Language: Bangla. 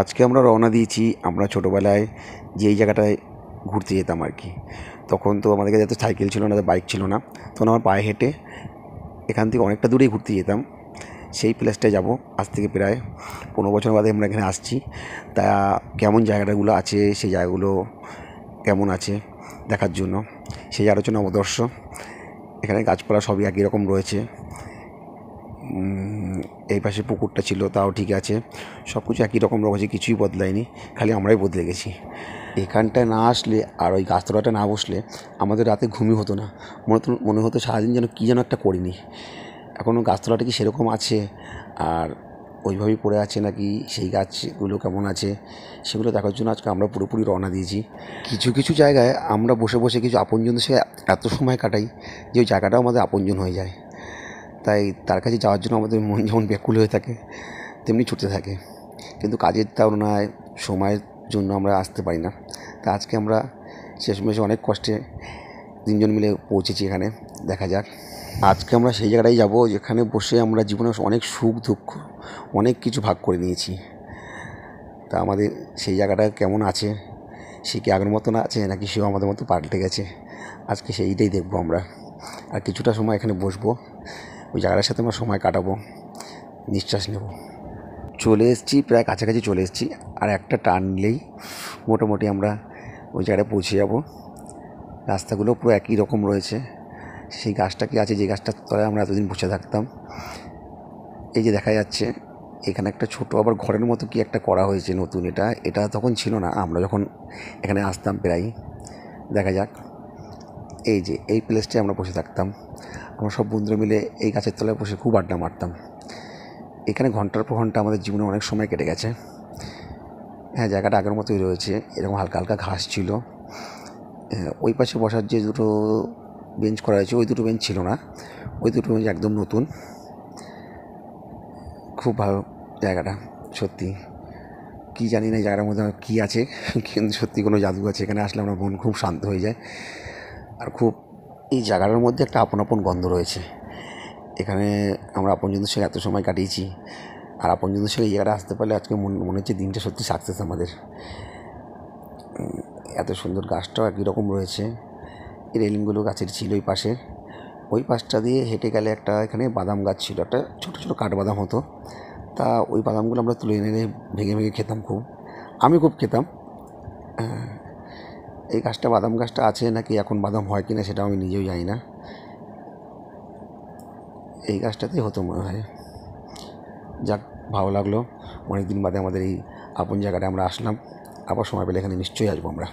আজকে আমরা রওনা দিয়েছি। আমরা ছোটোবেলায় যেই জায়গাটায় ঘুরতে যেতাম আর কি, তখন তো আমাদের কাছে সাইকেল ছিল না, বাইক ছিল না, তখন আমরা পায়ে হেঁটে এখান থেকে অনেকটা দূরেই ঘুরতে যেতাম। সেই প্লেসটায় যাব। আজ থেকে প্রায় 15 বছর বাদে আমরা এখানে আসছি। তা কেমন জায়গাটাগুলো আছে, সেই জায়গাগুলো কেমন আছে দেখার জন্য সেই আলোচনা অবদর্শ। এখানে গাছপালা সবই একই রকম রয়েছে। এই পাশে পুকুরটা ছিল, তাও ঠিক আছে। সব কিছু একই রকম রয়েছে, কিছুই বদলায়নি, খালি আমরাই বদলে গেছি। এখানটায় না আসলে আর ওই গাছতলাটা না বসলে আমাদের রাতে ঘুমই হতো না। মনে হতো সারাদিন যেন কী যেন একটা করিনি। এখনও গাছতলাটা কি সেরকম আছে, আর ওইভাবেই পড়ে আছে নাকি, সেই গাছগুলো কেমন আছে সেগুলো দেখার জন্য আজকে আমরা পুরোপুরি রওনা দিয়েছি। কিছু কিছু জায়গায় আমরা বসে বসে কিছু আপনজনদের সাথে এত সময় কাটাই যে ওই জায়গাটাও আমাদের আপনজন হয়ে যায়। তাই তার কাছে যাওয়ার জন্য আমাদের মন যেমন ব্যাকুল হয়ে থাকে, তেমনি ছুটতে থাকে। কিন্তু কাজের তুলনায় সময়ের জন্য আমরা আসতে পারি না। তা আজকে আমরা শেষমেশ অনেক কষ্টে 3জন মিলে পৌঁছেছি এখানে। দেখা যাক, আজকে আমরা সেই জায়গাটাই যাব যেখানে বসে আমরা জীবনে অনেক সুখ দুঃখ অনেক কিছু ভাগ করে নিয়েছি। তা আমাদের সেই জায়গাটা কেমন আছে, সে কি আগের মতন আছে নাকি সেও আমাদের মতো পাল্টে গেছে, আজকে সেইটাই দেখবো আমরা। আর কিছুটা সময় এখানে বসবো, ওই জায়গাটার সাথে আমরা সময় কাটাবো, নিঃশ্বাস নেব। চলে এসেছি, প্রায় কাছাকাছি চলে এসেছি। আর একটা টার্ন নিলেই মোটামুটি আমরা ওই জায়গায় পৌঁছে যাব। রাস্তাগুলো পুরো একই রকম রয়েছে। সেই গাছটা কি আছে যে গাছটার তলায় আমরা এতদিন বসে থাকতাম। এই যে দেখা যাচ্ছে এখানে একটা ছোটো আবার ঘরের মতো কি একটা করা হয়েছে নতুন। এটা তখন ছিল না আমরা যখন এখানে আসতাম প্রায়। দেখা যাক, এই যে এই প্লেসটায় আমরা বসে থাকতাম। আমরা সব বন্ধুরা মিলে এই গাছের তলায় বসে খুব আড্ডা মারতাম। এখানে ঘন্টার পর ঘন্টা আমাদের জীবনে অনেক সময় কেটে গেছে। হ্যাঁ, জায়গাটা আগের মতোই রয়েছে, এরকম হালকা হালকা ঘাস ছিল। ওই পাশে বসার যে দুটো বেঞ্চ করা হয়েছে, ওই দুটো বেঞ্চ ছিল না, ওই দুটো বেঞ্চ একদম নতুন। খুব ভালো জায়গাটা, সত্যি। কী জানি না জায়গাটার মধ্যে কী আছে, কিন্তু সত্যি কোনো জাদু আছে। এখানে আসলে আমার মন খুব শান্ত হয়ে যায়। আর খুব এই জায়গাটার মধ্যে একটা আপন আপন গন্ধ রয়েছে। এখানে আমরা আপনজনদের সঙ্গে এত সময় কাটিয়েছি, আর আপনজনদের সঙ্গে এই জায়গাটা আসতে পারলে আজকে মনে হচ্ছে দিনটা সত্যি সাকসেস আমাদের। এত সুন্দর, গাছটাও একই রকম রয়েছে। এই রেলিংগুলো গাছের ছিল ওই পাশে। ওই পাশটা দিয়ে হেঁটে গেলে একটা এখানে বাদাম গাছ ছিল, একটা ছোটো ছোটো কাঠবাদাম হতো। তা ওই বাদামগুলো আমরা তুলে এনে ভেঙে ভেঙে খেতাম খুব। আমি খুব খেতাম। এই গাছটা, বাদাম গাছটা আছে নাকি এখন বাদাম হয় কিনা সেটাও আমি নিজেও জানি না। এই গাছটাতেই হতো মনে হয়। যাক, ভালো লাগলো, অনেক দিন বাদে আমাদের এই আপন জায়গাটা আমরা আসলাম। আবার সময় পেলে এখানে নিশ্চয়ই আসবো আমরা।